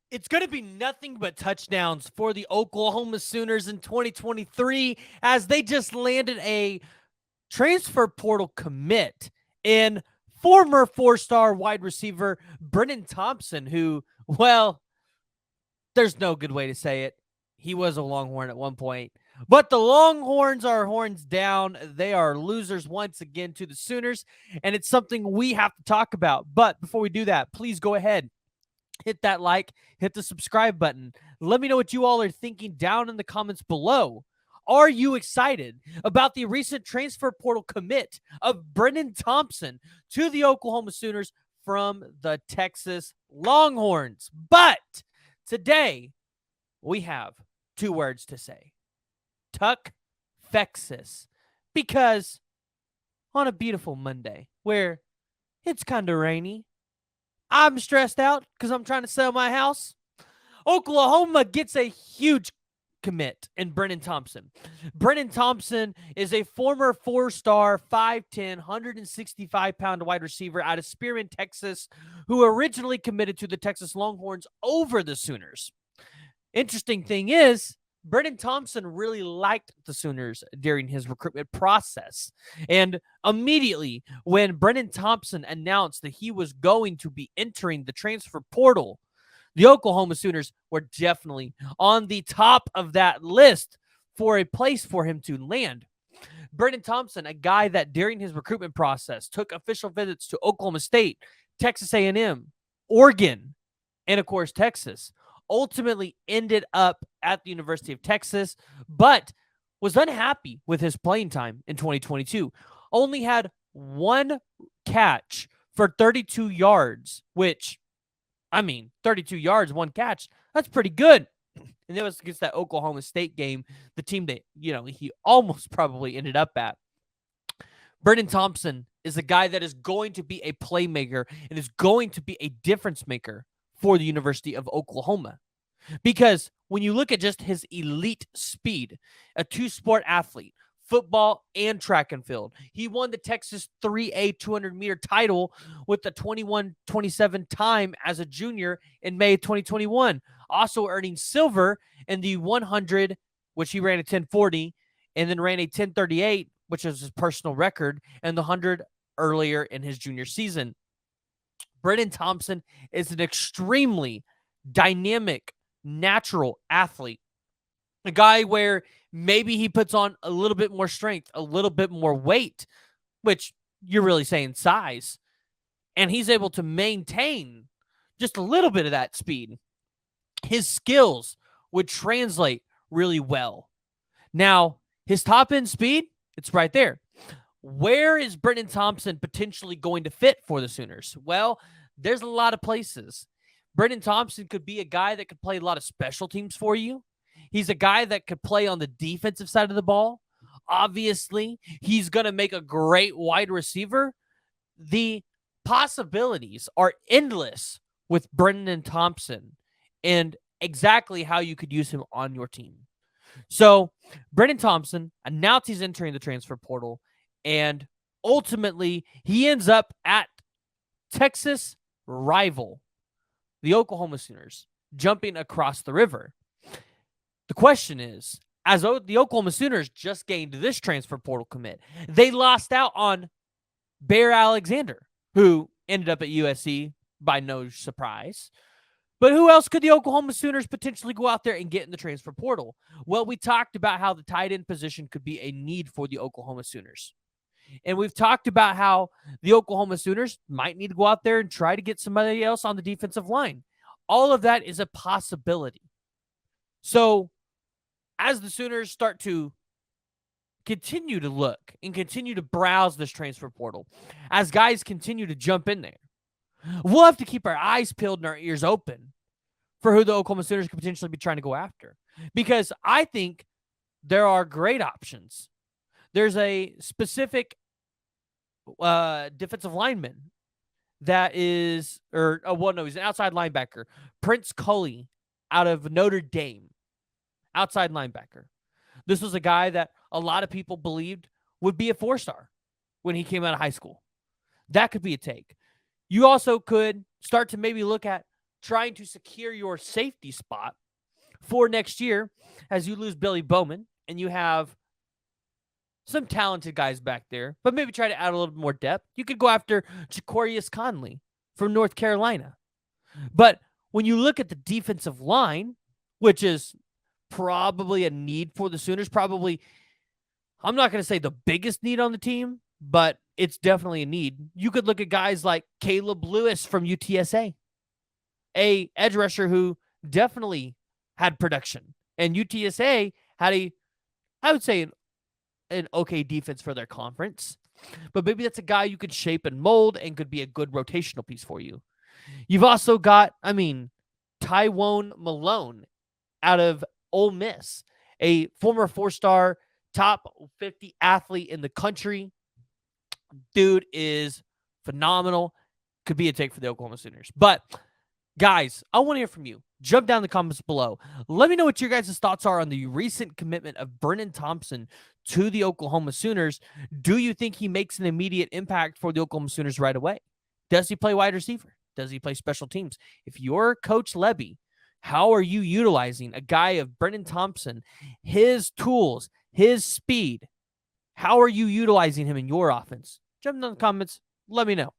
It's going to be nothing but touchdowns for the Oklahoma Sooners in 2023 as they just landed a transfer portal commit in former four-star wide receiver Brennan Thompson, who, well, there's no good way to say it. He was a Longhorn at one point. But the Longhorns are horns down. They are losers once again to the Sooners, and it's something we have to talk about. But before we do that, please go ahead, hit that like, hit the subscribe button. Let me know what you all are thinking down in the comments below. Are you excited about the recent transfer portal commit of Brennan Thompson to the Oklahoma Sooners from the Texas Longhorns? But today, we have two words to say. Tuck Fexus. Because on a beautiful Monday where it's kind of rainy, I'm stressed out because I'm trying to sell my house. Oklahoma gets a huge commit in Brennan Thompson. Brennan Thompson is a former four-star, 5'10", 165-pound wide receiver out of Spearman, Texas, who originally committed to the Texas Longhorns over the Sooners. Interesting thing is, Brennan Thompson really liked the Sooners during his recruitment process. And immediately when Brennan Thompson announced that he was going to be entering the transfer portal, the Oklahoma Sooners were definitely on the top of that list for a place for him to land. Brennan Thompson, a guy that during his recruitment process took official visits to Oklahoma State, Texas A&M, Oregon, and of course Texas, ultimately ended up at the University of Texas, but was unhappy with his playing time in 2022. Only had one catch for 32 yards, which, 32 yards, one catch, that's pretty good. And that was against that Oklahoma State game, the team that, he almost probably ended up at. Brennan Thompson is a guy that is going to be a playmaker and is going to be a difference maker for the University of Oklahoma. Because when you look at just his elite speed, a two-sport athlete, football and track and field, he won the Texas 3A 200-meter title with the 21:27 time as a junior in May 2021, also earning silver in the 100, which he ran a 10:40, and then ran a 10:38, which is his personal record, and the 100 earlier in his junior season. Brennan Thompson is an extremely dynamic, natural athlete. A guy where maybe he puts on a little bit more strength, a little bit more weight, which you're really saying size, and he's able to maintain just a little bit of that speed. His skills would translate really well. Now, his top end speed, it's right there. Where is Brennan Thompson potentially going to fit for the Sooners? Well, there's a lot of places. Brennan Thompson could be a guy that could play a lot of special teams for you. He's a guy that could play on the defensive side of the ball. Obviously, he's going to make a great wide receiver. The possibilities are endless with Brennan Thompson and exactly how you could use him on your team. So, Brennan Thompson announced he's entering the transfer portal, and ultimately, he ends up at Texas rival, the Oklahoma Sooners, jumping across the river. The question is, as the Oklahoma Sooners just gained this transfer portal commit, they lost out on Bear Alexander, who ended up at USC by no surprise. But who else could the Oklahoma Sooners potentially go out there and get in the transfer portal? Well, we talked about how the tight end position could be a need for the Oklahoma Sooners. And we've talked about how the Oklahoma Sooners might need to go out there and try to get somebody else on the defensive line. All of that is a possibility. So as the Sooners start to continue to look and continue to browse this transfer portal, as guys continue to jump in there, we'll have to keep our eyes peeled and our ears open for who the Oklahoma Sooners could potentially be trying to go after. Because I think there are great options. There's a specific defensive lineman that is, he's an outside linebacker. Prince Culley out of Notre Dame. Outside linebacker. This was a guy that a lot of people believed would be a 4-star when he came out of high school. That could be a take. You also could start to maybe look at trying to secure your safety spot for next year as you lose Billy Bowman and you have some talented guys back there, but maybe try to add a little bit more depth. You could go after Ja'Qurious Conley from North Carolina. But when you look at the defensive line, which is probably a need for the Sooners, probably, I'm not going to say the biggest need on the team, but it's definitely a need. You could look at guys like Caleb Lewis from UTSA, a edge rusher who definitely had production. And UTSA had I would say, an okay defense for their conference. But maybe that's a guy you could shape and mold and could be a good rotational piece for you. You've also got, Tywone Malone out of Ole Miss, a former 4-star, top 50 athlete in the country. Dude is phenomenal. Could be a take for the Oklahoma Sooners. But, guys, I want to hear from you. Jump down in the comments below. Let me know what your guys' thoughts are on the recent commitment of Brennan Thompson to the Oklahoma Sooners. Do you think he makes an immediate impact for the Oklahoma Sooners right away? Does he play wide receiver? Does he play special teams? If you're Coach Lebby, how are you utilizing a guy of Brennan Thompson, his tools, his speed? How are you utilizing him in your offense? Jump down in the comments. Let me know.